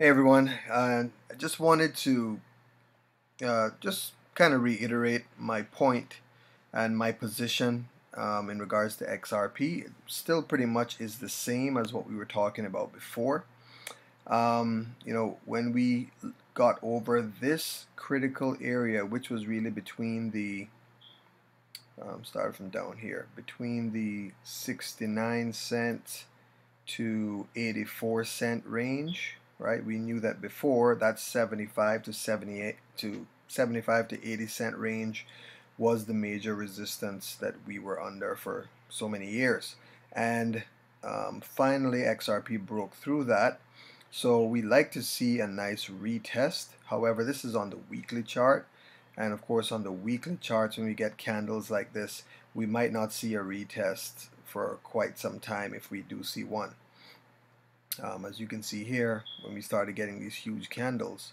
Hey everyone, I just wanted to just kind of reiterate my point and my position in regards to XRP. It still pretty much is the same as what we were talking about before. When we got over this critical area, which was really between the started from down here, between the 69 cent to 84 cent range, right? We knew that before. That's 75 to 80 cent range was the major resistance that we were under for so many years. And finally XRP broke through that. So we like to see a nice retest. However, this is on the weekly chart. And of course, on the weekly charts, when we get candles like this, we might not see a retest for quite some time if we do see one. As you can see here, when we started getting these huge candles,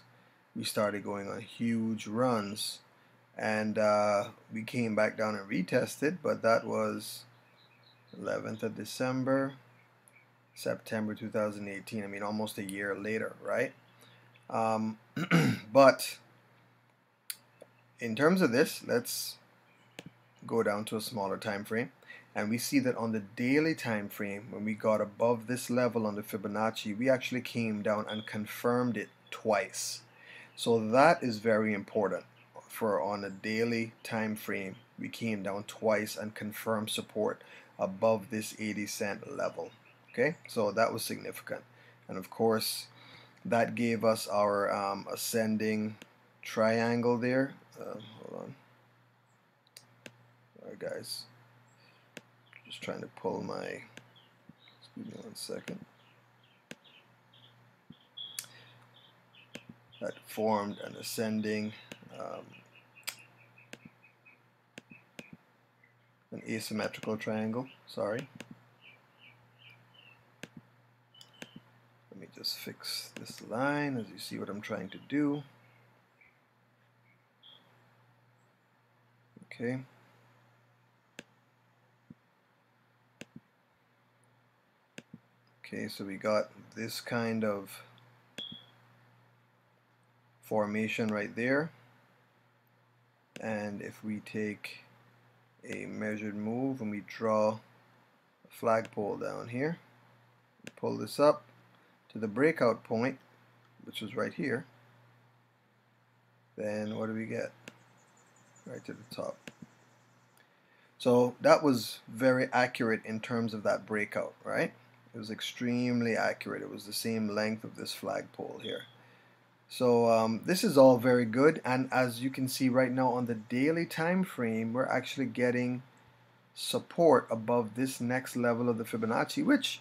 we started going on huge runs, and we came back down and retested, but that was 11th of December, September 2018. I mean, almost a year later, right? But in terms of this, let's go down to a smaller time frame, and we see that on the daily time frame, when we got above this level on the Fibonacci, we actually came down and confirmed it twice. So that is very important. For on a daily time frame, we came down twice and confirmed support above this 80 cent level. Okay, so that was significant, and of course that gave us our ascending triangle there. Hold on. Alright guys, just trying to pull my, excuse me 1 second. That formed an ascending, an asymmetrical triangle, sorry. Let me just fix this line as you see what I'm trying to do. Okay. Okay, so we got this kind of formation right there, and if we take a measured move and we draw a flagpole down here, pull this up to the breakout point, which is right here, then what do we get? Right to the top. So that was very accurate in terms of that breakout, right? It was extremely accurate. It was the same length of this flagpole here. So this is all very good, and as you can see right now on the daily time frame, we're actually getting support above this next level of the Fibonacci, which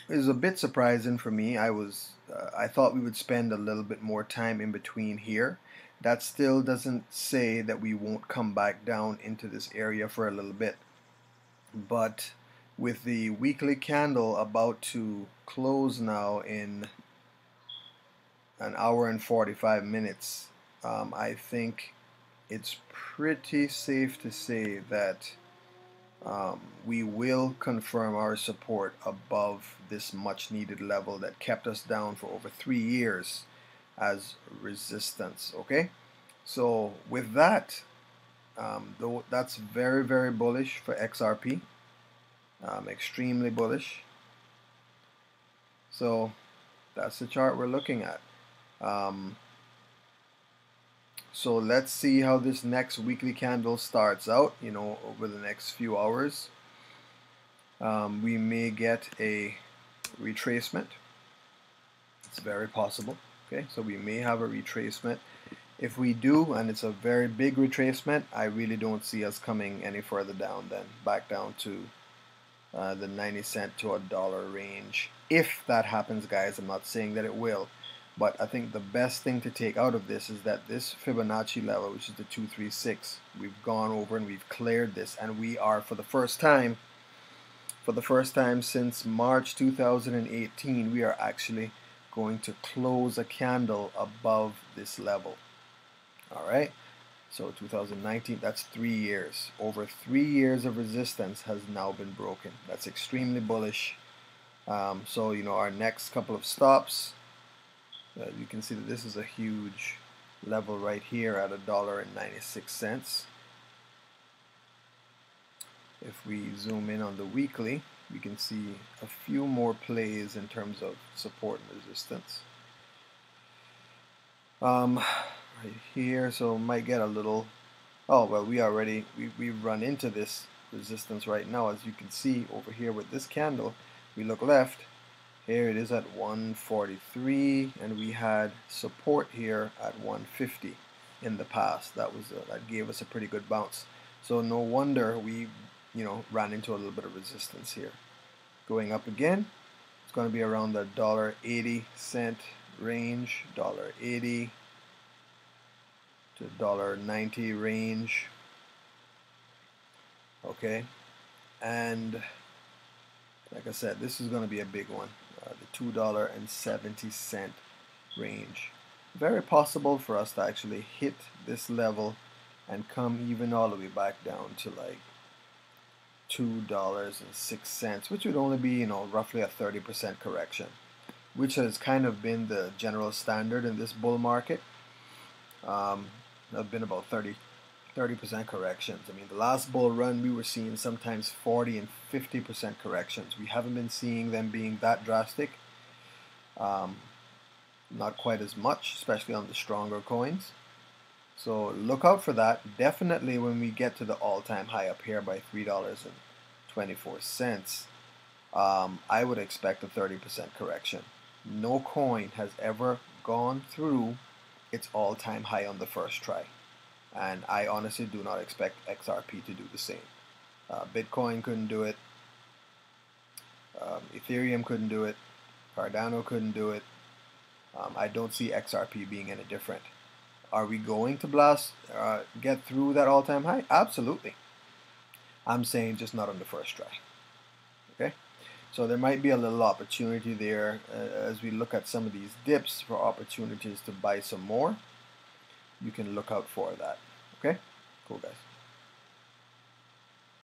is a bit surprising for me. I thought we would spend a little bit more time in between here. That still doesn't say that we won't come back down into this area for a little bit, but with the weekly candle about to close now in an hour and 45 minutes, I think it's pretty safe to say that we will confirm our support above this much needed level that kept us down for over 3 years as resistance. Okay, so with that, though, that's very, very bullish for XRP, extremely bullish. So that's the chart we're looking at. So let's see how this next weekly candle starts out, over the next few hours. We may get a retracement. It's very possible. Okay, so we may have a retracement. If we do, and it's a very big retracement, I really don't see us coming any further down than back down to the 90 cent to $1 range. If that happens, guys, I'm not saying that it will, but I think the best thing to take out of this is that this Fibonacci level, which is the 236, we've gone over and we've cleared this, and we are for the first time since March 2018, we are actually going to close a candle above this level. All right, so 2019, that's 3 years. Over 3 years of resistance has now been broken. That's extremely bullish. So our next couple of stops You can see that this is a huge level right here at $1.96. If we zoom in on the weekly, we can see a few more plays in terms of support and resistance. Right here, so might get a little, oh well, we've run into this resistance right now. As you can see over here with this candle, we look left, here it is at 143, and we had support here at 150 in the past. That gave us a pretty good bounce. So no wonder we ran into a little bit of resistance here. Going up again, it's going to be around the $1.80 range, $1.80 to $1.90 range. Okay, and like I said, this is going to be a big one, the $2.70 range. Very possible for us to actually hit this level and come even all the way back down to like $2.06, which would only be, roughly a 30% correction, which has kind of been the general standard in this bull market. Have been about 30% corrections. I mean, the last bull run we were seeing sometimes 40 and 50% corrections. We haven't been seeing them being that drastic. Not quite as much, especially on the stronger coins. So look out for that. Definitely when we get to the all-time high up here by $3.24, I would expect a 30% correction. No coin has ever gone through its all-time high on the first try. And I honestly do not expect XRP to do the same. Bitcoin couldn't do it. Ethereum couldn't do it. Cardano couldn't do it. I don't see XRP being any different. Are we going to get through that all-time high? Absolutely. I'm saying just not on the first try. Okay? So there might be a little opportunity there as we look at some of these dips for opportunities to buy some more. You can look out for that. Okay? Cool, guys.